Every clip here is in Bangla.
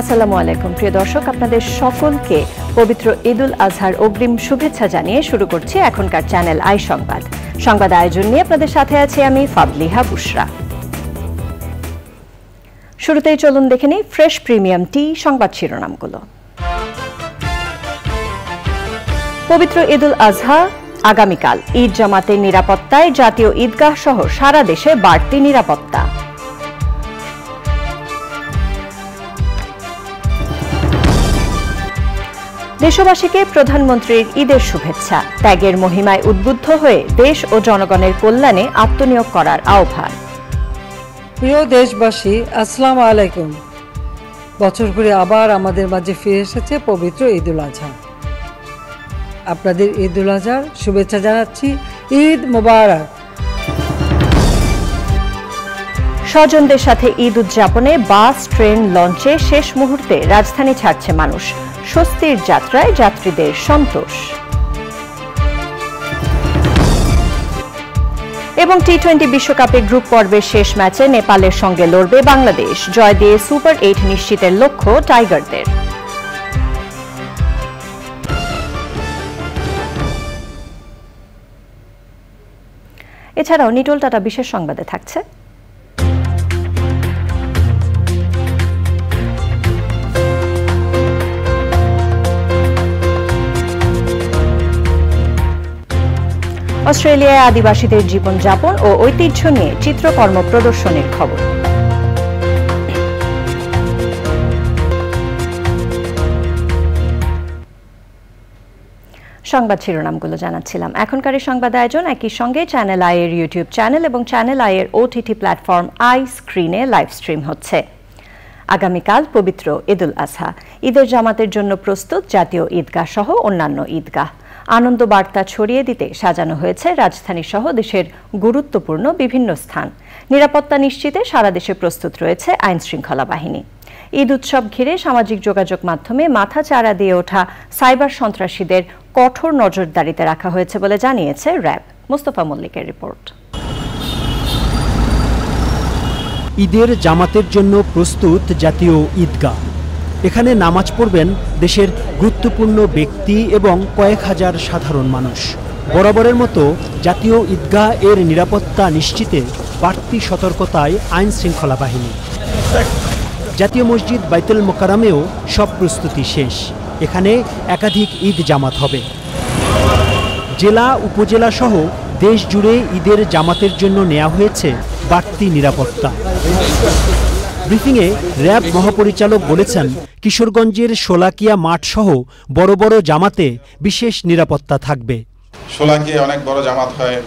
আসসালামু আলাইকুম প্রিয় দর্শক, আপনাদের সকলকে পবিত্র ঈদুল আজহার অগ্রিম শুভেচ্ছা জানিয়ে শুরু করছি এখনকার চ্যানেল আই সংবাদ। সংবাদ আয়োজন নিয়ে আপনাদের সাথে আছি আমি ফাবলিহা বুশরা। শুরুতেই চলুন দেখে নিই ফ্রেশ প্রিমিয়াম টি সংবাদ শিরোনামগুলো। পবিত্র ঈদুল আজহা আগামীকাল। ঈদ জামাতের নিরাপত্তায় জাতীয় ঈদগাহ সহ সারা দেশে বাড়তি নিরাপত্তা। দেশবাসীকে প্রধানমন্ত্রীর ঈদের শুভেচ্ছা। ত্যাগের মহিমায় উদ্বুদ্ধ হয়ে দেশ ও জনগণের কল্যাণে আত্মনিয়োগ করার আহ্বান। প্রিয় দেশবাসী, আসসালামু আলাইকুম। বছর ঘুরে আবার আমাদের মাঝে ফিরে এসেছে পবিত্র ঈদুল আজহা। আপনাদের ঈদুল আজহার শুভেচ্ছা জানাচ্ছি। ঈদ মোবারক। স্বজনদের সাথে ঈদ উদযাপনে বাস, ট্রেন, লঞ্চে শেষ মুহূর্তে রাজধানী ছাড়ছে মানুষ। স্বস্তির যাত্রায় যাত্রীদের সন্তোষ। এবং টি-20 বিশ্বকাপে গ্রুপ পর্বের শেষ ম্যাচে নেপালের সঙ্গে লড়বে বাংলাদেশ। জয় দিয়ে সুপার 8 নিশ্চিতের লক্ষ্য টাইগারদের। এছাড়াও নিটোল টাটা বিশেষ সংবাদে থাকছে অস্ট্রেলিয়ায় আদিবাসীদের জীবনযাপন ও ঐতিহ্য নিয়ে চিত্রকর্ম প্রদর্শনীর খবর। সংবাদ শিরোনামগুলো জানাচ্ছিলাম। এখনকার এই সংবাদ আয়োজন একই সঙ্গে চ্যানেল আই এর ইউটিউব চ্যানেল এবং চ্যানেল আই এর ওটিটি প্ল্যাটফর্ম আই স্ক্রিনে লাইভ স্ট্রিম হচ্ছে। আগামীকাল পবিত্র ঈদুল আজহা। ঈদের জামাতের জন্য প্রস্তুত জাতীয় ঈদগাহ সহ অন্যান্য ঈদগাহ। আনন্দ বার্তা ছড়িয়ে দিতে সাজানো হয়েছে রাজধানী সহ দেশের গুরুত্বপূর্ণ বিভিন্ন স্থান। নিরাপত্তা নিশ্চিতে সারা দেশে প্রস্তুত রয়েছে আইন শৃঙ্খলা বাহিনী। ঈদ উৎসব ঘিরে সামাজিক যোগাযোগ মাধ্যমে মাথাচাড়া দিয়ে ওঠা সাইবার সন্ত্রাসীদের কঠোর নজরদারিতে রাখা হয়েছে বলে জানিয়েছে র্যাব। মোস্তফা মল্লিকের রিপোর্ট। ঈদের জামাতের জন্য প্রস্তুত জাতীয় ঈদগাহ। এখানে নামাজ পড়বেন দেশের গুরুত্বপূর্ণ ব্যক্তি এবং কয়েক হাজার সাধারণ মানুষ। বরাবরের মতো জাতীয় ঈদগাহ এর নিরাপত্তা নিশ্চিতে বাড়তি সতর্কতায় আইন শৃঙ্খলা বাহিনী। জাতীয় মসজিদ বাইতুল মোকাররমেও সব প্রস্তুতি শেষ। এখানে একাধিক ঈদ জামাত হবে। জেলা, উপজেলা সহ দেশ জুড়ে ঈদের জামাতের জন্য নেওয়া হয়েছে বাড়তি নিরাপত্তা। ব্রিফিংয়ে র্যাব মহাপরিচালক বলেছেন, কিশোরগঞ্জের শোলাকিয়া মাঠ সহ বড় বড় জামাতে বিশেষ নিরাপত্তা থাকবে। শোলাকিয়া অনেক বড় জামাত হয়,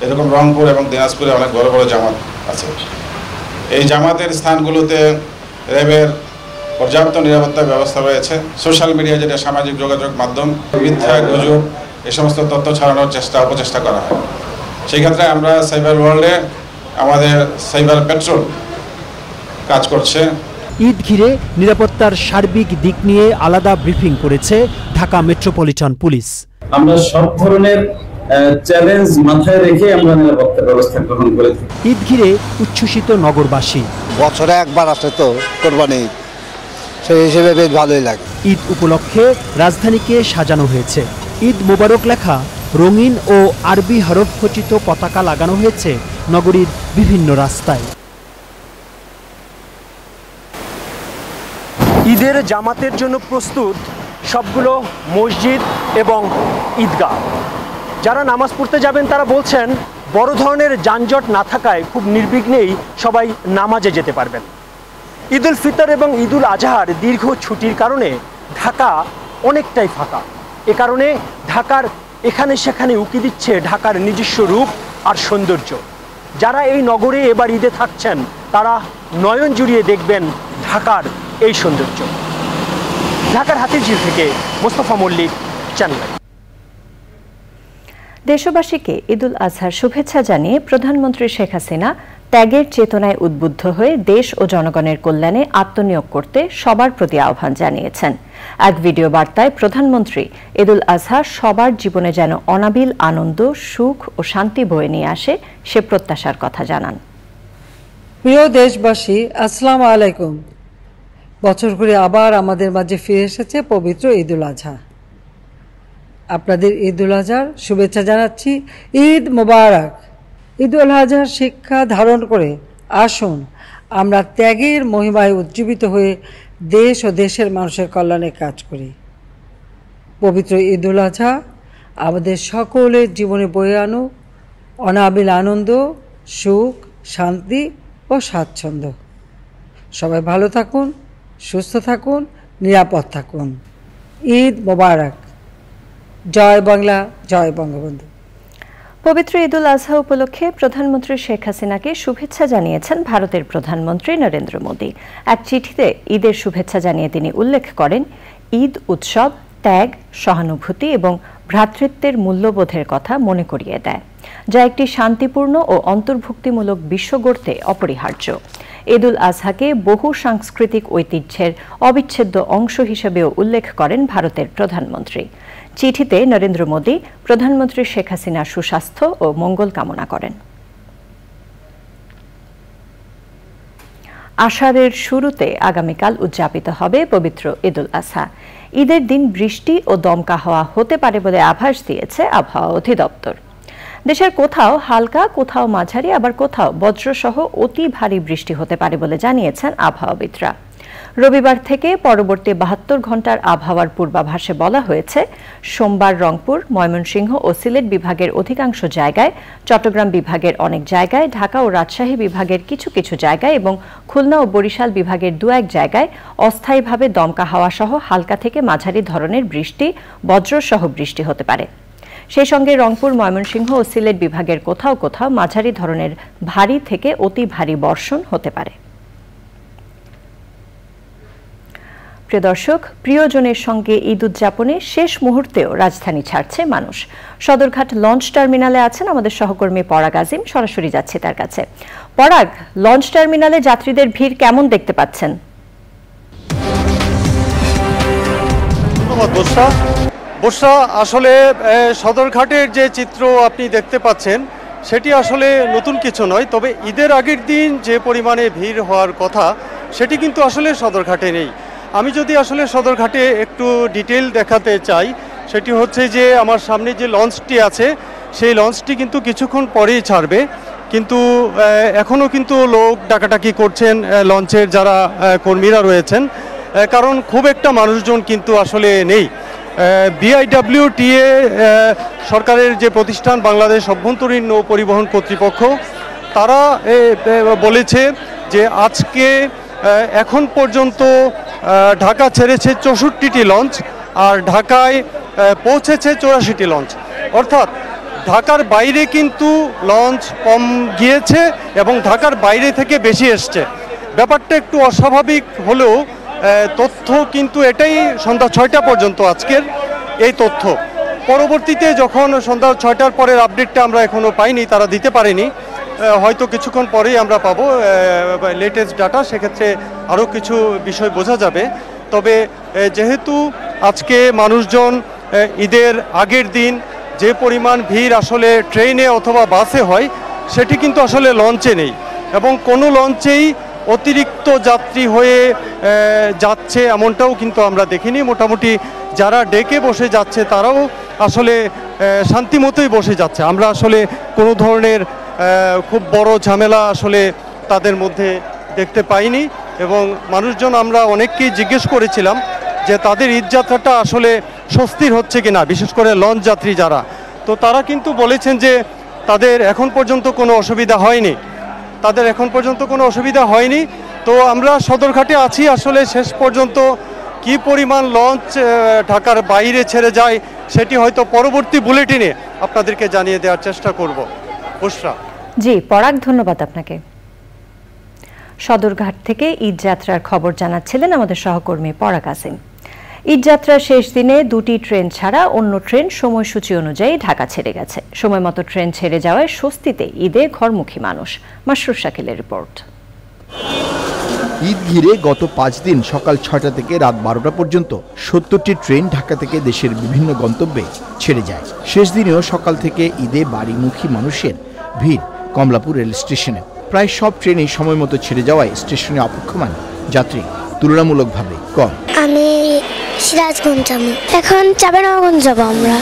এরকম রংপুর এবং দিনাজপুরে অনেক বড় বড় জামাত আছে। এই জামাতের স্থানগুলোতে র্যাবের পর্যাপ্ত নিরাপত্তা ব্যবস্থা রয়েছে। সোশ্যাল মিডিয়া, যেটা সামাজিক যোগাযোগ মাধ্যম, মিথ্যা গুজব এই সমস্ত তথ্য ছড়ানোর অপচেষ্টা করা হয়। সেই ক্ষেত্রে আমরা সাইবার ওয়ার্ল্ডে আমাদের সাইবার পেট্রোল কাজ করছে। ঈদ ঘিরে নিরাপত্তার সার্বিক দিক নিয়ে আলাদা ব্রিফিং করেছে ঢাকা মেট্রোপলিটন পুলিশ। আমরা সব ধরনের চ্যালেঞ্জ মাথায় রেখে আমরা নিরাপত্তা ব্যবস্থা গ্রহণ করে থাকি। ঈদ ঘিরে উচ্ছ্বসিত নগরবাসী। বছরে একবার আসে তো কোরবানি, সেই হিসেবে বেশ ভালোই লাগে। ঈদ উপলক্ষে রাজধানীকে সাজানো হয়েছে। ঈদ মোবারক লেখা রঙিন ও আরবি হরফ খচিত পতাকা লাগানো হয়েছে নগরীর বিভিন্ন রাস্তায়। ঈদের জামাতের জন্য প্রস্তুত সবগুলো মসজিদ এবং ঈদগাহ। যারা নামাজ পড়তে যাবেন তারা বলছেন বড় ধরনের যানজট না থাকায় খুব নির্বিঘ্নেই সবাই নামাজে যেতে পারবেন। ঈদুল ফিতর এবং ঈদুল আজহার দীর্ঘ ছুটির কারণে ঢাকা অনেকটাই ফাঁকা। এ কারণে ঢাকার এখানে সেখানে উকি দিচ্ছে ঢাকার নিজস্ব রূপ আর সৌন্দর্য। যারা এই নগরে এবার ঈদে থাকছেন তারা নয়ন জুড়িয়ে দেখবেন ঢাকার এই সৌন্দর্য। ঢাকার হাতিরঝিল থেকে মোস্তফা মল্লিক, চ্যানেল। দেশবাসীকে ঈদুল আজহার শুভেচ্ছা জানিয়ে প্রধানমন্ত্রী শেখ হাসিনা ত্যাগের চেতনায় উদ্বুদ্ধ হয়ে দেশ ও জনগণের কল্যাণে আত্মনিয়োগ করতে সবার প্রতি আহ্বান জানিয়েছেন। এক ভিডিও বার্তায় প্রধানমন্ত্রী ঈদুল আজহা সবার জীবনে যেন অনাবিল আনন্দ, সুখ ও শান্তি বয়ে নিয়ে আসে সে প্রত্যাশার কথা জানান। প্রিয় দেশবাসী, আসসালামু আলাইকুম। বছর ঘুরে আবার আমাদের মাঝে ফিরে এসেছে পবিত্র ঈদুল আজহা। আপনাদের ঈদুল আজহার শুভেচ্ছা জানাচ্ছি। ঈদ মোবারক। ঈদুল আজহার শিক্ষা ধারণ করে আসুন আমরা ত্যাগের মহিমায় উজ্জীবিত হয়ে দেশ ও দেশের মানুষের কল্যাণে কাজ করি। পবিত্র ঈদুল আজহা আমাদের সকলের জীবনে বয়ে আনুক অনাবিল আনন্দ, সুখ, শান্তি ও স্বাচ্ছন্দ্য। সবাই ভালো থাকুন, সুস্থ থাকুন, নিরাপদ থাকুন। ঈদ মোবারক। জয় বাংলা, জয় বঙ্গবন্ধু। পবিত্র ঈদুল আজহা উপলক্ষে প্রধানমন্ত্রী শেখ হাসিনাকে শুভেচ্ছা জানিয়েছেন ভারতের প্রধানমন্ত্রী নরেন্দ্র মোদী। এক চিঠিতে ঈদের শুভেচ্ছা জানিয়ে তিনি উল্লেখ করেন, ঈদ উৎসব ত্যাগ, সহানুভূতি এবং ভ্রাতৃত্বের মূল্যবোধের কথা মনে করিয়ে দেয়, যা একটি শান্তিপূর্ণ ও অন্তর্ভুক্তিমূলক বিশ্ব গড়তে অপরিহার্য। ঈদুল আজহাকে বহু সাংস্কৃতিক ঐতিহ্যের অবিচ্ছেদ্য অংশ হিসেবেও উল্লেখ করেন ভারতের প্রধানমন্ত্রী। চিঠিতে নরেন্দ্র মোদী প্রধানমন্ত্রী শেখ হাসিনার সুস্বাস্থ্য ও মঙ্গল কামনা করেন। আষাঢ়ের শুরুতে আগামীকাল উদযাপিত হবে পবিত্র ঈদুল আজহা। ঈদের দিন বৃষ্টি ও দমকা হাওয়া হতে পারে বলে আভাস দিয়েছে আবহাওয়া অধিদপ্তর। দেশের কোথাও হালকা, কোথাও মাঝারি, আবার কোথাও বজ্রসহ অতি ভারী বৃষ্টি হতে পারে বলে জানিয়েছেন আবহাওয়াবিদরা। রবিবার থেকে পরবর্তী 72 ঘন্টার আবহাওয়ার পূর্বাভাসে বলা হয়েছে, সোমবার রংপুর, ময়মনসিংহ ও সিলেট বিভাগের অধিকাংশ জায়গায়, চট্টগ্রাম বিভাগের অনেক জায়গায়, ঢাকা ও রাজশাহী বিভাগের কিছু কিছু জায়গায় এবং খুলনা ও বরিশাল বিভাগের দু-এক জায়গায় অস্থায়ীভাবে দমকা হাওয়া সহ হালকা থেকে মাঝারি ধরনের বৃষ্টি, বজ্রসহ বৃষ্টি হতে পারে। সেই সঙ্গে রংপুর, ময়মনসিংহ ও সিলেট বিভাগের কোথাও কোথাও মাঝারি ধরনের ভারী থেকে অতি ভারী বর্ষণ হতে পারে। প্রিয় দর্শক, প্রিয়জনের সঙ্গে ঈদ উদযাপনে শেষ মুহূর্তেও রাজধানী ছাড়ছে মানুষ। সদরঘাট লঞ্চ টার্মিনালে আছেন আমাদের সহকর্মী পরাগ আজিম, সরাসরি যাচ্ছে তার কাছে। পরাগ, লঞ্চ টার্মিনালে যাত্রীদের ভিড় কেমন দেখতে পাচ্ছেন? ধন্যবাদ বর্ষা। আসলে সদরঘাটের যে চিত্র আপনি দেখতে পাচ্ছেন সেটি আসলে নতুন কিছু নয়, তবে ঈদের আগের দিন যে পরিমাণে ভিড় হওয়ার কথা সেটি কিন্তু আসলে সদরঘাটে নেই। আমি যদি আসলে সদরঘাটে একটু ডিটেল দেখাতে চাই, সেটি হচ্ছে যে আমার সামনে যে লঞ্চটি আছে সেই লঞ্চটি কিন্তু কিছুক্ষণ পরেই ছাড়বে, কিন্তু এখনও কিন্তু লোক ডাকাডাকি করছেন লঞ্চের যারা কর্মীরা রয়েছেন, কারণ খুব একটা মানুষজন কিন্তু আসলে নেই। বিআইডব্লিউটিএ সরকারের যে প্রতিষ্ঠান বাংলাদেশ অভ্যন্তরীণ নৌ পরিবহন কর্তৃপক্ষ, তারা বলেছে যে আজকে এখন পর্যন্ত ঢাকা ছেড়েছে 64টি লঞ্চ আর ঢাকায় পৌঁছেছে 84টি লঞ্চ, অর্থাৎ ঢাকার বাইরে কিন্তু লঞ্চ কম গিয়েছে এবং ঢাকার বাইরে থেকে বেশি এসছে। ব্যাপারটা একটু অস্বাভাবিক হলেও তথ্য কিন্তু এটাই সন্ধ্যা 6টা পর্যন্ত আজকের এই তথ্য। পরবর্তীতে যখন সন্ধ্যা 6টার পরের আপডেটটা আমরা এখনও পাইনি, তারা দিতে পারেনি, হয়তো কিছুক্ষণ পরেই আমরা পাবো লেটেস্ট ডাটা, সেক্ষেত্রে আরও কিছু বিষয় বোঝা যাবে। তবে যেহেতু আজকে মানুষজন ঈদের আগের দিন যে পরিমাণ ভিড় আসলে ট্রেনে অথবা বাসে হয় সেটি কিন্তু আসলে লঞ্চে নেই, এবং কোনো লঞ্চেই অতিরিক্ত যাত্রী হয়ে যাচ্ছে এমনটাও কিন্তু আমরা দেখিনি। মোটামুটি যারা ডেকে বসে যাচ্ছে তারাও আসলে শান্তিমতোই বসে যাচ্ছে। আমরা আসলে কোনো ধরনের খুব বড় ঝামেলা আসলে তাদের মধ্যে দেখতে পাইনি, এবং মানুষজন আমরা অনেককেই জিজ্ঞেস করেছিলাম যে তাদের ঈদযাত্রাটা আসলে স্বস্তির হচ্ছে কিনা, বিশেষ করে লঞ্চ যাত্রী যারা, তো তারা কিন্তু বলেছেন যে তাদের এখন পর্যন্ত কোনো অসুবিধা হয়নি। তো আমরা সদরঘাটে আছি, আসলে শেষ পর্যন্ত কি পরিমাণ লঞ্চ ঢাকার বাইরে ছেড়ে যায় সেটি হয়তো পরবর্তী বুলেটিনে আপনাদেরকে জানিয়ে দেওয়ার চেষ্টা করব। বুশরা। জি পরাগ, ধন্যবাদ আপনাকে। সদরঘাট থেকে ঈদ যাত্রার খবর জানাচ্ছিলেন আমাদের সহকর্মী পরাগ আসিম। ঈদ যাত্রার শেষ দিনে দুটি ট্রেন ছাড়া অন্য ট্রেন সময়সূচি অনুযায়ী ঢাকা ছেড়ে গেছে। সময় মতো ট্রেন ছেড়ে যাওয়ায় স্বস্তিতে ঈদে ঘরমুখী মানুষ। মাসরুর শাকিলের রিপোর্ট। ঈদ ঘিরে গত 5 দিন সকাল 6টা থেকে রাত 12টা পর্যন্ত 70টি ট্রেন ঢাকা থেকে দেশের বিভিন্ন গন্তব্যে ছেড়ে যায়। শেষ দিনেও সকাল থেকে ঈদে বাড়িমুখী মানুষের ভিড় কমলাপুর রেল স্টেশনে। প্রায় সব ট্রেনই সময় মতো ছেড়ে যাওয়ায় স্টেশনে অপেক্ষমান যাত্রী তুলনামূলকভাবে কম। আমি সিরাজগঞ্জ যাবো, এখন চাঁপাইনবাবগঞ্জ যাবো আমরা,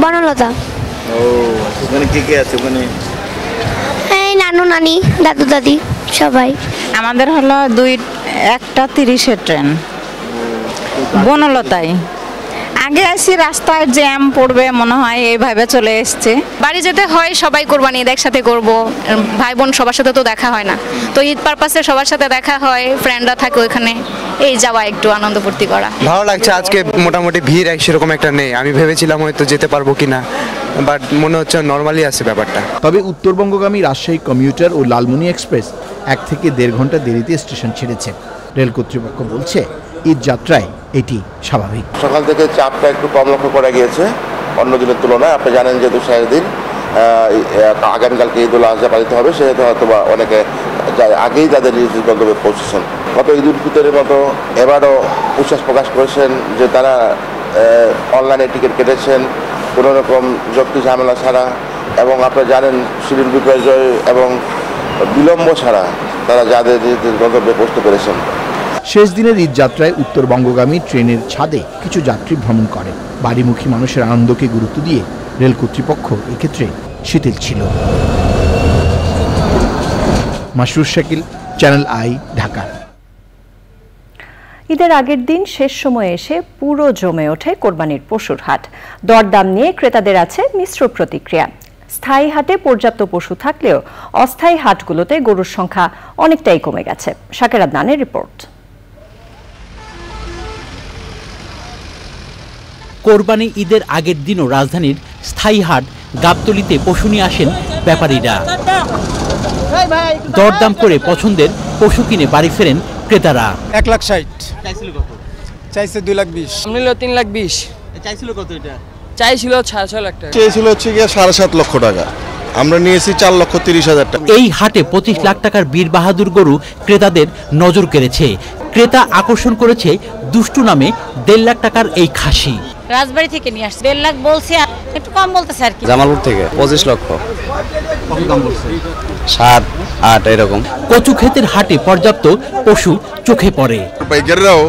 বনলতা। ওখানে কে আছে? ওখানে এই নানু নানি দাদু দাদি সবাই। আমাদের হলো 1:30 ট্রেন বনলতায়। আগে আসি রাস্তায় জ্যাম পড়বে মনে হয়, এইভাবে চলে এসছে। বাড়ি যেতে হয়, সবাই কোরবানি ঈদ একসাথে করবো, ভাই বোন সবার সাথে তো দেখা হয় না, তো ঈদ পারপাসে সবার সাথে দেখা হয়, ফ্রেন্ডরা থাকে ওইখানে, এই যাওয়া একটু আনন্দ ফুর্তি করা। ভালো লাগছে। আজকে মোটামুটি ভিড় সেরকম একটা নেই। আমি ভেবেছিলাম হয়তো যেতে পারবো কিনা, বাট মনে হচ্ছে নর্মালি আছে ব্যাপারটা। তবে উত্তরবঙ্গগামী রাজশাহী কমিউটার ও লালমনি এক্সপ্রেস 1 থেকে 1.5 ঘন্টা দেরিতে স্টেশন ছেড়েছে। রেল কর্তৃপক্ষ বলছে ঈদ যাত্রায় এটি স্বাভাবিক। সকাল থেকে চাপটা একটু কম লক্ষ্য করা গিয়েছে অন্য দিনের তুলনায়। আপনি জানেন যেহেতু শেষ দিন, আগামীকালকে ঈদ উল আজহা পালিত হবে, সেহেতু হয়তো বা অনেকে আগেই তাদের নিজ গন্তব্যে পৌঁছেছেন। গত ঈদ উল ফিতরের মতো এবারও উচ্ছ্বাস প্রকাশ করেছেন যে তারা অনলাইনে টিকিট কেটেছেন কোনো রকম যুক্তি ঝামেলা ছাড়া, এবং আপনারা জানেন শিডিউল বিপর্যয় এবং বিলম্ব ছাড়া তারা যাদের গন্তব্যে পৌঁছতে পেরেছেন। শেষ দিনের ঈদ যাত্রায় উত্তরবঙ্গগামী ট্রেনের ছাদে কিছু যাত্রী ভ্রমণ করে। বাড়িমুখী মানুষের আনন্দকে গুরুত্ব দিয়ে রেল কর্তৃপক্ষ এক্ষেত্রে শিথিল ছিল। Masrur Shakil, channel I, Dhaka. ঈদের আগের দিন শেষ সময়ে এসে পুরো জমে ওঠে কোরবানির পশুর হাট। দরদাম নিয়ে ক্রেতাদের আছে মিশ্র প্রতিক্রিয়া। স্থায়ী হাটে পর্যাপ্ত পশু থাকলেও অস্থায়ী হাটগুলোতে গরুর সংখ্যা অনেকটাই কমে গেছে। শাকের আদনানের রিপোর্ট। কোরবানি ঈদের আগের দিনও রাজধানীর স্থায়ী হাট গাবতলীতে পশু নিয়ে আসেন ব্যাপারীরা। দরদাম করে পছন্দের পশু কিনে বাড়ি ফেরেন ক্রেতারা। 1,60,000 চাইছে 2,20,000, নিল 3,20,000। চাইছিল কত? এটা চাইছিল 6 লাখ টাকা, চেয়েছিল হচ্ছে গিয়ে 7.5 লক্ষ টাকা, আমরা নিয়েছি 4,30,000 টাকা। এই হাটে 25 লাখ টাকার বীর বাহাদুর গরু ক্রেতাদের নজর কেড়েছে। ক্রেতা আকর্ষণ করেছে দুষ্টু নামে 1.5 লাখ টাকার এই খাসি। রাজবাড়ি থেকে নিয়ে আসছে, 1.5 লাখ বলছে, একটু কম বলতেছে আর কি। জামালপুর থেকে 25 লক্ষ, 7-8 এরকম। কচু ক্ষেতের হাটে পর্যাপ্ত পশু চোখে পড়ে। পাইকাররাও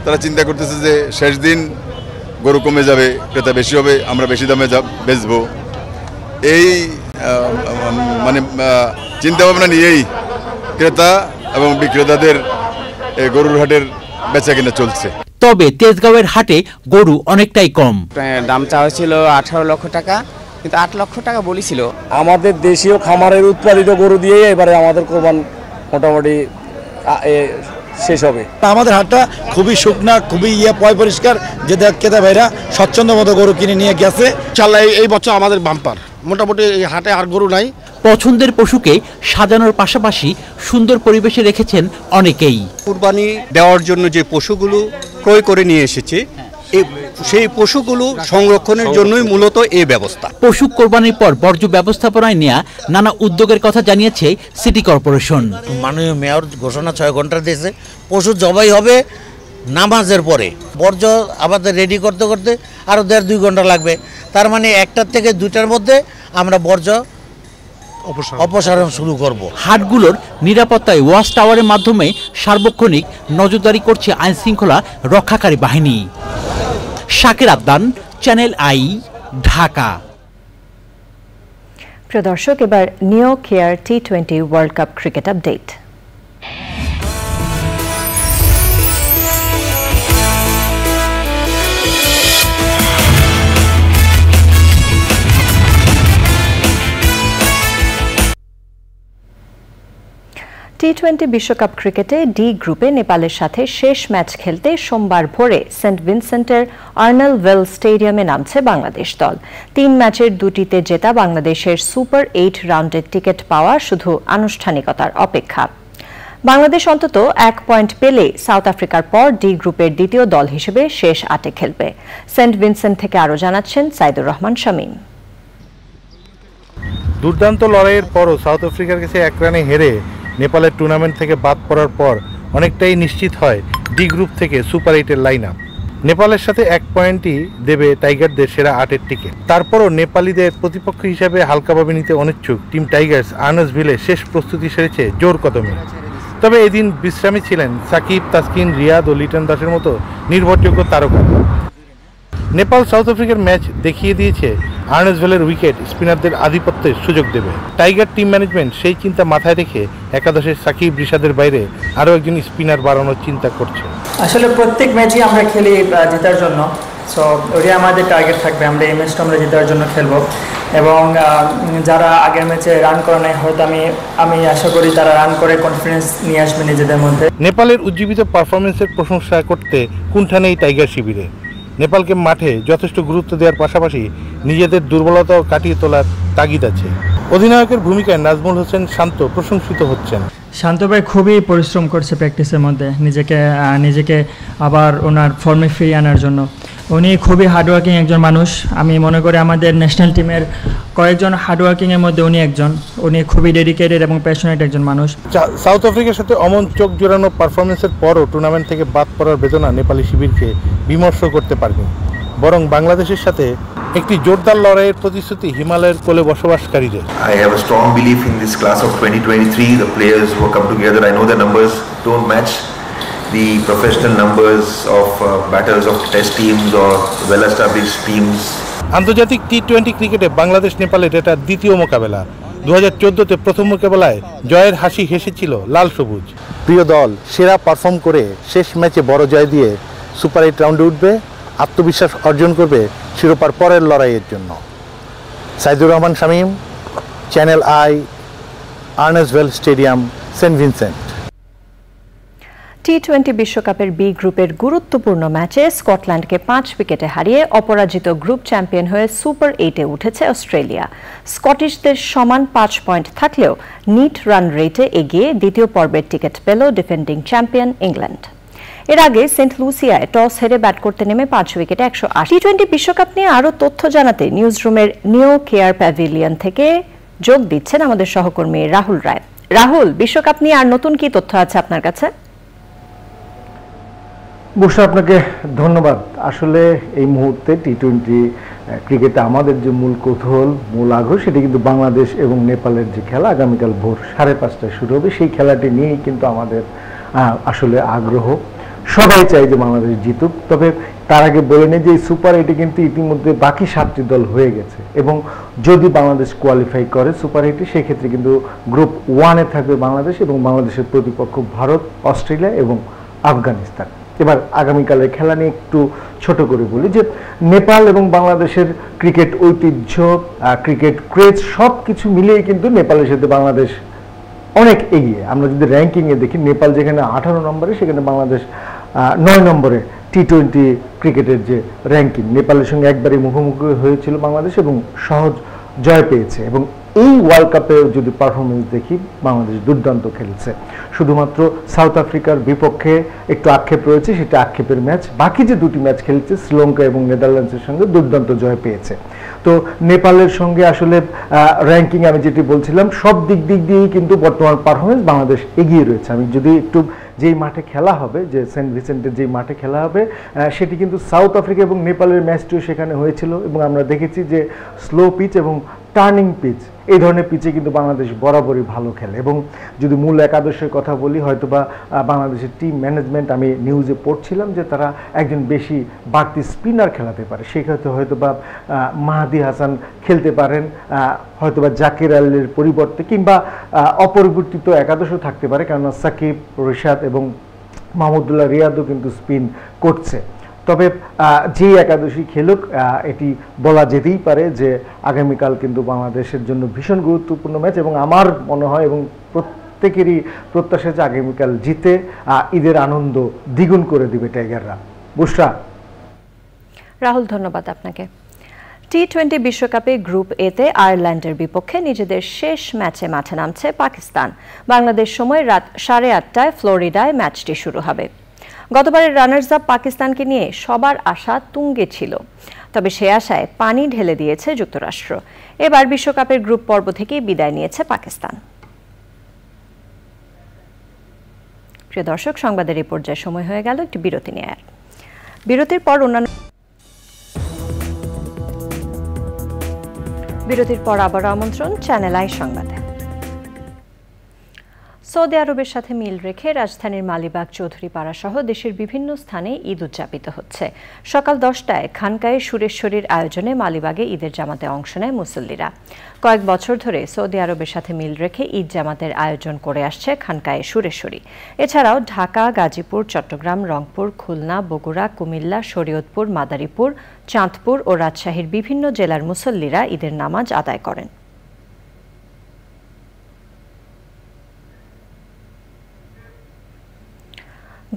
তারা চিন্তা করতেছে যে শেষ দিন গরু কমে যাবে, ক্রেতা বেশি হবে, আমরা বেশি দামে বেচবো, এই মানে চিন্তা ভাবনা নিয়েই ক্রেতা এবং বিক্রেতাদের গরুর হাটের বেচা কিনা চলছে। তবে তেজগাঁওয়ের হাটে গরু অনেকটাই কম। দাম চাওয়া ছিল 18 লক্ষ টাকা, কিন্তু 8 লক্ষ টাকা বলেছিল। আমাদের দেশীয় খামারের উৎপাদিত গরু দিয়ে এবারে আমাদের কোরবান মোটামুটি শেষ হবে। আমাদের হাটটা খুবই শুকনা, খুবই পয় পরিষ্কার, যে ক্রেতা ভাইরা স্বচ্ছন্দ মতো গরু কিনে নিয়ে গেছে। ইনশাআল্লাহ এই বছর আমাদের বাম্পার, মোটামুটি এই হাটে আর গরু নাই। পছন্দের পশুকে সাজানোর পাশাপাশি সুন্দর পরিবেশে রেখেছেন অনেকেই। কুরবানি দেওয়ার জন্য যে পশুগুলো ক্রয় করে নিয়ে এসেছে, সেই পশুগুলো সংরক্ষণের জন্যই মূলত এই ব্যবস্থা। পশু কোরবানির পর বর্জ্য ব্যবস্থাপনায় নেওয়া নানা উদ্যোগের কথা জানিয়েছে সিটি কর্পোরেশন। মাননীয় মেয়র ঘোষণা 6 ঘন্টা দিয়েছে, পশু জবাই হবে নামাজের পরে। বর্জ্য আমাদের রেডি করতে করতে আরও 1.5-2 ঘন্টা লাগবে। তার মানে 1টা থেকে 2টার মধ্যে আমরা বর্জ্য অপসারণ শুরু করব। হাটগুলোর নিরাপত্তায় ওয়াচ টাওয়ারের মাধ্যমে সার্বক্ষণিক নজরদারি করছে আইন শৃঙ্খলা রক্ষাকারী বাহিনী। শাকের আদনান, চ্যানেল আই, ঢাকা। প্রিয় দর্শক, এবার Neo Care T20 world cup cricket update. টি-20 বিশ্বকাপ ক্রিকেটে ডি গ্রুপে নেপালের সাথে শেষ ম্যাচ খেলতে সোমবার ভোরে সেন্ট ভিনসেন্টের আর্নেল ওয়েল স্টেডিয়ামে নামছে বাংলাদেশ দল। 3 ম্যাচের 2টিতে জেতা বাংলাদেশের সুপার 8 রাউন্ডের টিকিট পাওয়া শুধু আনুষ্ঠানিকতার অপেক্ষা। বাংলাদেশ অন্তত 1 পয়েন্ট পেলে সাউথ আফ্রিকার পর ডি গ্রুপের দ্বিতীয় দল হিসেবে শেষ 8-এ খেলবে। সেন্ট ভিনসেন্ট থেকে আরও জানাচ্ছেন সাইদুর রহমান শামীম। দুর্দান্ত লড়াইয়ের পরও সাউথ আফ্রিকার কাছে 1 রানে হেরে নেপালের টুর্নামেন্ট থেকে বাদ পড়ার পর অনেকটাই নিশ্চিত হয় ডি গ্রুপ থেকে সুপার 8-এর লাইন আপ। নেপালের সাথে 1 পয়েন্টই দেবে টাইগারদের সেরা 8-এর টিকিট। তারপরও নেপালিদের প্রতিপক্ষ হিসাবে হালকাভাবে নিতে অনিচ্ছুক টিম টাইগার্স আর্নেসভিলে শেষ প্রস্তুতি সেরেছে জোর কদমে। তবে এদিন বিশ্রামে ছিলেন সাকিব, তাসকিন, রিয়াদ ও লিটন দাসের মতো নির্ভরযোগ্য তারকা। নেপাল সাউথ আফ্রিকার ম্যাচ দেখিয়ে দিয়েছে আর্নেসভিলের উইকেট স্পিনারদের আধিপত্যের সুযোগ দেবে। টাইগার টিম ম্যানেজমেন্ট সেই চিন্তা মাথায় রেখে একাদশের সাকিব, রিশাদের বাইরে আরও একজন স্পিনার বাড়ানোর চিন্তা করছে। আসলে প্রত্যেক ম্যাচই আমরা খেলি জেতার জন্য, সো ওটাই আমাদের টার্গেট থাকবে। আমরা এই ম্যাচটা আমরা জেতার জন্য খেলবো এবং যারা আগের ম্যাচে রান করে নাই হয়তো আমি আশা করি তারা রান করে কনফিডেন্স নিয়ে আসবে নিজেদের মধ্যে। নেপালের উজ্জীবিত পারফরমেন্সের প্রশংসা করতে কুণ্ঠা নেই টাইগার শিবিরে। নেপালকে মাঠে যথেষ্ট গুরুত্ব দেওয়ার পাশাপাশি নিজেদের দুর্বলতাও কাটিয়ে তোলার তাগিদ আছে। অধিনায়কের ভূমিকায় নাজমুল হোসেন শান্ত প্রশংসিত হচ্ছেন। শান্ত ভাই খুবই পরিশ্রম করছে প্র্যাকটিসের মধ্যে নিজেকে আবার ওনার ফর্মে ফিরিয়ে আনার জন্য। উনি খুবই হার্ডওয়ার্কিং একজন মানুষ। আমি মনে করি আমাদের ন্যাশনাল টিমের কয়েকজন হার্ডওয়ার্কিংয়ের মধ্যে উনি একজন। উনি খুবই ডেডিকেটেড এবং প্যাশনেট একজন মানুষ। সাউথ আফ্রিকার সাথে অমন চোখ জোড়ানো পারফরমেন্সের পরও টুর্নামেন্ট থেকে বাদ পড়ার বেদনা নেপালি শিবিরকে বিমর্ষ করতে পারেনি, বরং বাংলাদেশের সাথে একটি জোরদার লড়াইয়ের প্রতিশ্রুতি হিমালয়ের কোলে বসবাসকারীদের। I have a strong belief in this class of 2023. The players who come together, I know the numbers don't match the professional numbers of batters of test teams or well-established teams. আন্তর্জাতিক টি-20 ক্রিকেটে বাংলাদেশ নেপালের এটা দ্বিতীয় মোকাবেলা। 2014-তে প্রথম মোকাবেলায় জয়ের হাসি হেসেছিল লাল সবুজ। প্রিয় দল সেরা পারফর্ম করে শেষ ম্যাচে বড় জয় দিয়ে সুপার 8 রাউন্ডে উঠবে, আত্মবিশ্বাস অর্জন করবে শিরোপার পরের লড়াইয়ের জন্য। Saidur Rahman Shamim, Channel I, Arnos Vale stadium, Saint Vincent. টি-20 বিশ্বকাপের বি গ্রুপের গুরুত্বপূর্ণ ম্যাচে স্কটল্যান্ডকে 5 উইকেটে হারিয়ে অপরাজিত গ্রুপ চ্যাম্পিয়ন হয়ে সুপার 8-এ উঠেছে অস্ট্রেলিয়া। স্কটিশদের সমান 5 পয়েন্ট থাকলেও নিট রান রেটে এগিয়ে দ্বিতীয় পর্বের টিকিট পেল ডিফেন্ডিং চ্যাম্পিয়ন ইংল্যান্ড। এর আগে সেন্ট লুসিয়ায় টস হেরে ব্যাট করতে নেমে 5 উইকেটে 180। টি-20 বিশ্বকাপ নিয়ে আরও তথ্য জানাতে নিউজ রুমের নিউ কেয়ার প্যাভিলিয়ন থেকে যোগ দিচ্ছেন আমাদের সহকর্মী রাহুল রায়। রাহুল, বিশ্বকাপ নিয়ে আর নতুন কি তথ্য আছে আপনার কাছে? বসে আপনাকে ধন্যবাদ। আসলে এই মুহূর্তে টি-20 ক্রিকেটে আমাদের যে মূল কৌতূহল, মূল আগ্রহ, সেটি কিন্তু বাংলাদেশ এবং নেপালের যে খেলা আগামীকাল ভোর 5:30টায় শুরু হবে, সেই খেলাটি নিয়েই কিন্তু আমাদের আসলে আগ্রহ। সবাই চাই যে বাংলাদেশ জিতুক। তবে তার আগে বলে নেই যে এই সুপার 8-এ কিন্তু ইতিমধ্যে বাকি 7টি দল হয়ে গেছে এবং যদি বাংলাদেশ কোয়ালিফাই করে সুপার 8-এ, সেক্ষেত্রে কিন্তু গ্রুপ 1-এ থাকবে বাংলাদেশ এবং বাংলাদেশের প্রতিপক্ষ ভারত, অস্ট্রেলিয়া এবং আফগানিস্তান। এবার আগামীকালের খেলা নিয়ে একটু ছোট করে বলি যে নেপাল এবং বাংলাদেশের ক্রিকেট ঐতিহ্য, ক্রিকেট ক্রেজ সব কিছু মিলিয়ে কিন্তু নেপালের সাথে বাংলাদেশ অনেক এগিয়ে। আমরা যদি র্যাঙ্কিংয়ে দেখি, নেপাল যেখানে 18 নম্বরে, সেখানে বাংলাদেশ 9 নম্বরে টি-20 ক্রিকেটের যে র্যাঙ্কিং। নেপালের সঙ্গে একবারই মুখোমুখি হয়েছিল বাংলাদেশ এবং সহজ জয় পেয়েছে। এবং এই ওয়ার্ল্ড কাপে যদি পারফরমেন্স দেখি, বাংলাদেশ দুর্দান্ত খেলছে। শুধুমাত্র সাউথ আফ্রিকার বিপক্ষে একটু আক্ষেপ রয়েছে, সেটা আক্ষেপের ম্যাচ। বাকি যে 2টি ম্যাচ খেলছে, শ্রীলঙ্কা এবং নেদারল্যান্ডসের সঙ্গে দুর্দান্ত জয় পেয়েছে। তো নেপালের সঙ্গে আসলে র্যাঙ্কিং আমি যেটি বলছিলাম, সব দিক দিয়েই কিন্তু বর্তমান পারফরমেন্স বাংলাদেশ এগিয়ে রয়েছে। আমি যদি একটু যেই মাঠে খেলা হবে, যে সেন্ট ভিনসেন্টের যেই মাঠে খেলা হবে, সেটি কিন্তু সাউথ আফ্রিকা এবং নেপালের ম্যাচটিও সেখানে হয়েছিল এবং আমরা দেখেছি যে স্লো পিচ এবং টার্নিং পিচ, এই ধরনের পিচে কিন্তু বাংলাদেশ বরাবরই ভালো খেলে। এবং যদি মূল একাদশের কথা বলি, হয়তোবা বাংলাদেশের টিম ম্যানেজমেন্ট, আমি নিউজে পড়ছিলাম যে তারা একজন বেশি বাড়তি স্পিনার খেলাতে পারে, সেক্ষেত্রে হয়তোবা মাহাদি হাসান খেলতে পারেন, হয়তোবা জাকির আলীর পরিবর্তে, কিংবা অপরিবর্তিত একাদশও থাকতে পারে, কেননা সাকিব, রিশাদ এবং মাহমুদুল্লাহ রিয়াদও কিন্তু স্পিন করছে। তবে যে একাদশী খেলুক, এটি বলা যেতেই পারে যে আগামীকাল কিন্তু বাংলাদেশের জন্য ভীষণ গুরুত্বপূর্ণ ম্যাচ এবং আমার মনে হয় এবং প্রত্যেকেরই প্রত্যাশা যে আগামীকাল জিতে ঈদের আনন্দ দ্বিগুণ করে দিবে টাইগাররা। বুশরা। রাহুল, ধন্যবাদ আপনাকে। টি-20 বিশ্বকাপে গ্রুপ এতে আয়ারল্যান্ডের বিপক্ষে নিজেদের শেষ ম্যাচে মাঠে নামছে পাকিস্তান। বাংলাদেশ সময় রাত 8:30টায় ফ্লোরিডায় ম্যাচটি শুরু হবে। গতবারের রানার্স আপ পাকিস্তানকে নিয়ে সবার আশা তুঙ্গে ছিল, তবে সে আশায় পানি ঢেলে দিয়েছে যুক্তরাষ্ট্র। এবার বিশ্বকাপের গ্রুপ পর্ব থেকেই বিদায় নিয়েছে পাকিস্তান। প্রিয় দর্শক, সংবাদের এই পর্যায়ে সময় হয়ে গেল একটি বিরতি নেয়ার। বিরতির পর আবার আমন্ত্রণ চ্যানেল আই সংবাদে। সৌদি আরবের সাথে মিল রেখে রাজধানীর মালিবাগ, চৌধুরীপাড়া সহ দেশের বিভিন্ন স্থানে ঈদ উদযাপিত হচ্ছে। সকাল 10টায় খানকায়ে সুরেশ্বরীর আয়োজনে মালিবাগে ঈদের জামাতে অংশ নেয় মুসল্লিরা। কয়েক বছর ধরে সৌদি আরবের সাথে মিল রেখে ঈদ জামাতের আয়োজন করে আসছে খানকায়ে সুরেশ্বরী। এছাড়াও ঢাকা, গাজীপুর, চট্টগ্রাম, রংপুর, খুলনা, বগুড়া, কুমিল্লা, শরীয়তপুর, মাদারীপুর, চাঁদপুর ও রাজশাহীর বিভিন্ন জেলার মুসল্লিরা ঈদের নামাজ আদায় করেন।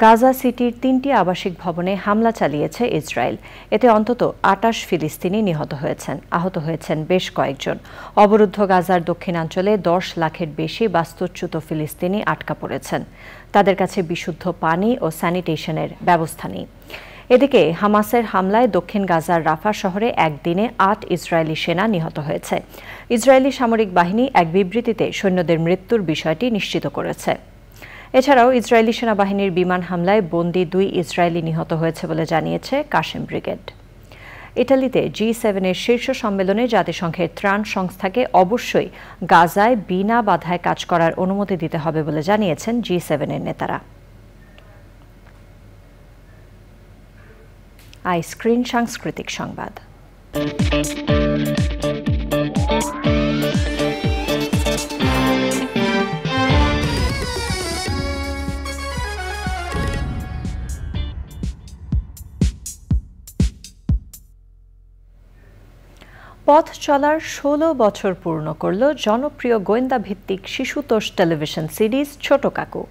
গাজা সিটির 3টি আবাসিক ভবনে হামলা চালিয়েছে ইসরায়েল। এতে অন্তত 28 ফিলিস্তিনি নিহত হয়েছেন, আহত হয়েছেন বেশ কয়েকজন। অবরুদ্ধ গাজার দক্ষিণাঞ্চলে 10 লাখের বেশি বাস্তুচ্যুত ফিলিস্তিনি আটকা পড়েছেন। তাদের কাছে বিশুদ্ধ পানি ও স্যানিটেশনের ব্যবস্থা নেই। এদিকে হামাসের হামলায় দক্ষিণ গাজার রাফা শহরে একদিনে 8 ইসরায়েলি সেনা নিহত হয়েছে। ইসরায়েলি সামরিক বাহিনী এক বিবৃতিতে সৈন্যদের মৃত্যুর বিষয়টি নিশ্চিত করেছে। এছাড়াও ইসরায়েলি সেনাবাহিনীর বিমান হামলায় বন্দী 2 ইসরায়েলি নিহত হয়েছে বলে জানিয়েছে কাশেম ব্রিগেড। ইটালিতে G7-এর শীর্ষ সম্মেলনে জাতিসংঘের ত্রাণ সংস্থাকে অবশ্যই গাজায় বিনা বাধায় কাজ করার অনুমতি দিতে হবে বলে জানিয়েছেন G7-এর নেতারা। আইস্ক্রিন সাংস্কৃতিক সংবাদ। পথ চলার 16 বছর পূর্ণ করল জনপ্রিয় গোয়েন্দা ভিত্তিক শিশুতোষ টেলিভিশন সিরিজ ছোট কাকু।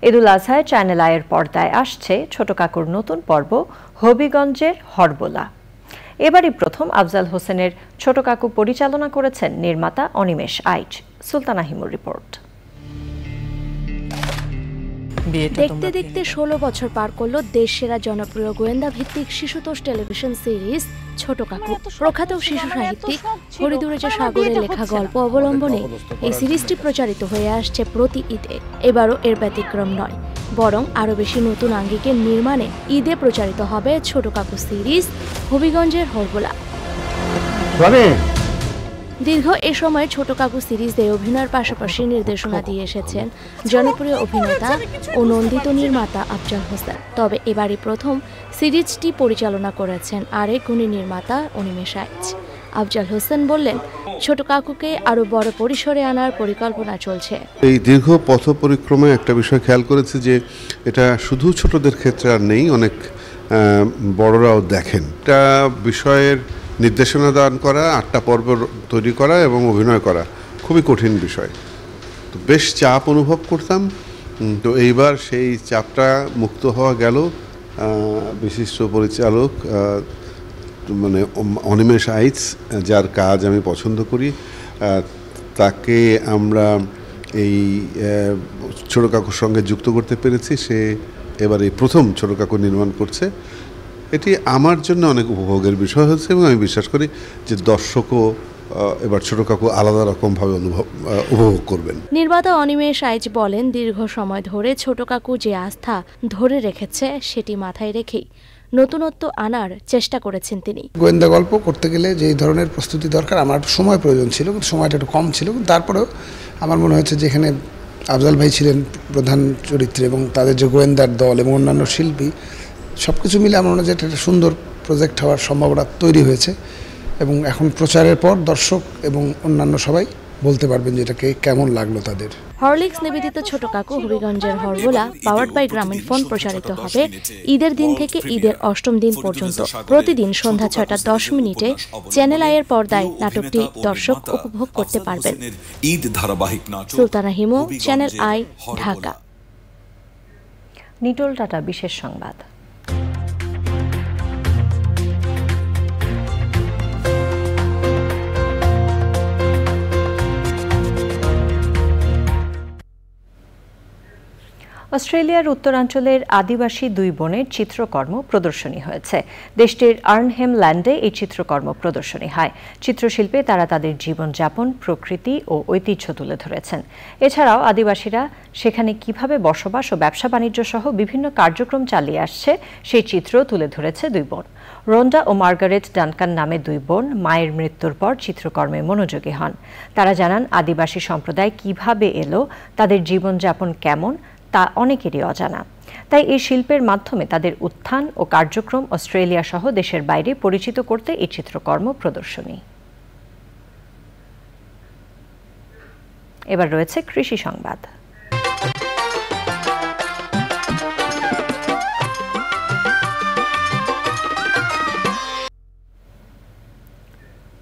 ঈদুল আজহায় চ্যানেল আইয়ের পর্দায় আসছে ছোট কাকুর নতুন পর্ব হবিগঞ্জের হরবোলা। এবারই প্রথম আফজাল হোসেনের ছোট কাকু পরিচালনা করেছেন নির্মাতা অনিমেষ আইচ। সুলতানা হিমুর রিপোর্ট। দেখতে দেখতে 16 বছর পার করল দেশ সেরা জনপ্রিয় গোয়েন্দা ভিত্তিক শিশুতোষ টেলিভিশন সিরিজ ছোট কাকু। প্রখ্যাত শিশু সাহিত্যিক হরিদুরেজা সাগরের লেখা গল্প অবলম্বনে এই সিরিজটি প্রচারিত হয়ে আসছে প্রতি ঈদে। এবারও এর ব্যতিক্রম নয়, বরং আরও বেশি নতুন আঙ্গিকের নির্মাণে ঈদে প্রচারিত হবে ছোট কাকু সিরিজ হবিগঞ্জের হরবোলা। দীর্ঘ এ সময় ছোট কাকু সিরিজে অভিনয়ের পাশাপাশি নির্দেশনা দিয়ে এসেছেন জনপ্রিয় অভিনেতা ও নন্দিত নির্মাতা আফজাল হোসেন। তবে এবারই প্রথম সিরিজটি পরিচালনা করেছেন আরেক গুণী নির্মাতা অনিমেষ আইচ। আফজাল হোসেন বললেন, ছোট কাকুকে আরো বড় পরিসরে আনার পরিকল্পনা চলছে। এই দীর্ঘ পথ পরিক্রমায় একটা বিষয় খেয়াল করেছে যে এটা শুধু ছোটদের ক্ষেত্রে আর নেই, অনেক বড়রাও দেখেন। এটা বিষয়ের নির্দেশনা দান করা, 8টা পর্ব তৈরি করা এবং অভিনয় করা খুবই কঠিন বিষয়। তো বেশ চাপ অনুভব করতাম, তো এইবার সেই চাপটা মুক্ত হওয়া গেল। বিশিষ্ট পরিচালক মানে অনিমেষ আইচ, যার কাজ আমি পছন্দ করি, তাকে আমরা এই ছোট কাকুর সঙ্গে যুক্ত করতে পেরেছি। সে এবার এই প্রথম ছোট কাকু নির্মাণ করছে। এটি আমার জন্য অনেক উপভোগের বিষয় হচ্ছে এবং আমি বিশ্বাস করি যে দর্শকও এবার ছোট কাকু আলাদা রকমভাবে উপভোগ করবেন। নির্মাতা অনিমেষ আইচ বলেন, দীর্ঘ সময় ধরে ছোট কাকু যে আস্থা ধরে রেখেছে সেটি মাথায় রেখেই নতুনত্ব আনার চেষ্টা করেছেন তিনি। গোয়েন্দা গল্প করতে গেলে যে ধরনের প্রস্তুতি দরকার, আমার সময় প্রয়োজন ছিল, কিন্তু সময়টা একটু কম ছিল। তারপরেও আমার মনে হয়েছে যে এখানে আফজাল ভাই ছিলেন প্রধান চরিত্রে এবং তাদের যে গোয়েন্দার দল এবং অন্যান্য শিল্পী, সব কিছু মিলে আমার মনে হয় যে একটা সুন্দর প্রজেক্ট হওয়ার সম্ভাবনা তৈরি হয়েছে। এবং এখন প্রচারের পর দর্শক এবং অন্যান্য সবাই বলতে পারবেন যে এটাকে কেমন লাগলো তাদের। হরলিক্স নিবেদিত ছোট কাকু হবিগঞ্জের হরবোলা পাওয়ার্ড বাই গ্রামীণ ফোন প্রচারিত হবে ঈদের দিন থেকে ঈদের অষ্টম দিন পর্যন্ত। প্রতিদিন সন্ধ্যা 6:10 চ্যানেল আইয়ের পর্দায় নাটকটি দর্শক উপভোগ করতে পারবেন। ঈদ ধারাবাহিক নাটক সুলতানা হিমু, চ্যানেল আই, ঢাকা। নিটোল টাটা বিশেষ সংবাদ। অস্ট্রেলিয়ার উত্তরাঞ্চলের আদিবাসী দুই বোনের চিত্রকর্ম প্রদর্শনী হয়েছে। দেশটির আর্নহেম ল্যান্ডে এই চিত্রকর্ম প্রদর্শনী হয়। চিত্রশিল্পে তারা তাদের জীবনযাপন, প্রকৃতি ও ঐতিহ্য তুলে ধরেছেন। এছাড়াও আদিবাসীরা সেখানে কিভাবে বসবাস ও ব্যবসা বাণিজ্য সহ বিভিন্ন কার্যক্রম চালিয়ে আসছে সেই চিত্র তুলে ধরেছে দুই বোন। রোন্ডা ও মার্গারেট ডানকান নামে দুই বোন মায়ের মৃত্যুর পর চিত্রকর্মে মনোযোগী হন। তারা জানান আদিবাসী সম্প্রদায় কিভাবে এলো, তাদের জীবনযাপন কেমন তা অনেকেরই অজানা। তাই এই শিল্পের মাধ্যমে তাদের উত্থান ও কার্যক্রম অস্ট্রেলিয়া সহ দেশের বাইরে পরিচিত করতে এই চিত্রকর্ম প্রদর্শনী। এবার রয়েছে কৃষি সংবাদ।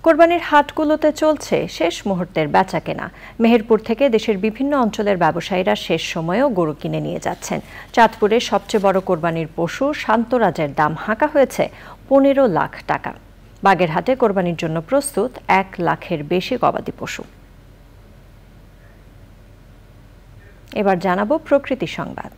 কোরবানির হাটগুলোতে চলছে শেষ মুহূর্তের বেচাকেনা। মেহেরপুর থেকে দেশের বিভিন্ন অঞ্চলের ব্যবসায়ীরা শেষ সময়েও গরু কিনে নিয়ে যাচ্ছেন। চাঁদপুরের সবচেয়ে বড় কোরবানির পশু শান্তরাজের দাম হাঁকা হয়েছে 15 লাখ টাকা। বাগেরহাটে কোরবানির জন্য প্রস্তুত 1 লাখের বেশি গবাদি পশু। এবার জানাবো প্রকৃতি সংবাদ।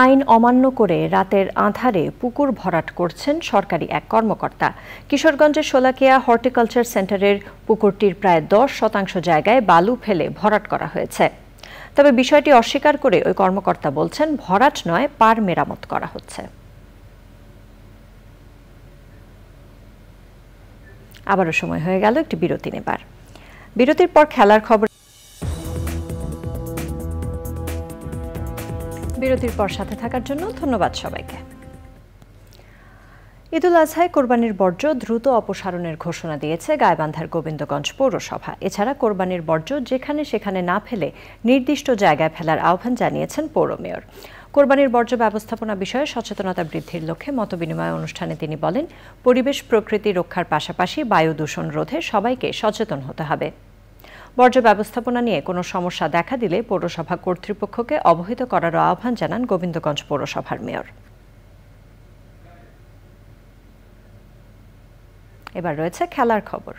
আইন অমান্য করে রাতের আঁধারে পুকুর ভরাট করছেন সরকারি এক কর্মকর্তা। কিশোরগঞ্জের শোলাকিয়া হর্টিকালচার সেন্টারের পুকুরটির প্রায় 10% জায়গায় বালু ফেলে ভরাট করা হয়েছে। তবে বিষয়টি অস্বীকার করে ওই কর্মকর্তা বলছেন, ভরাট নয়, পার মেরামত করা হচ্ছে। আবারও সময় হয়ে গেল একটি বিরতি নেবার। বিরতির পর খেলার খবর। বিরতির পর সাথে থাকার জন্য ধন্যবাদ সবাইকে। ঈদুল আজহায় কোরবানির বর্জ্য দ্রুত অপসারণের ঘোষণা দিয়েছে গাইবান্ধার গোবিন্দগঞ্জ পৌরসভা। এছাড়া কোরবানির বর্জ্য যেখানে সেখানে না ফেলে নির্দিষ্ট জায়গায় ফেলার আহ্বান জানিয়েছেন পৌর মেয়র। কোরবানির বর্জ্য ব্যবস্থাপনা বিষয়ে সচেতনতা বৃদ্ধির লক্ষ্যে মতবিনিময় অনুষ্ঠানে তিনি বলেন, পরিবেশ প্রকৃতি রক্ষার পাশাপাশি বায়ু দূষণ রোধে সবাইকে সচেতন হতে হবে। বর্জ্য ব্যবস্থাপনা নিয়ে কোনো সমস্যা দেখা দিলে পৌরসভা কর্তৃপক্ষকে অবহিত করারও আহ্বান জানান গোবিন্দগঞ্জ পৌরসভার মেয়র। এবার রয়েছে খেলার খবর।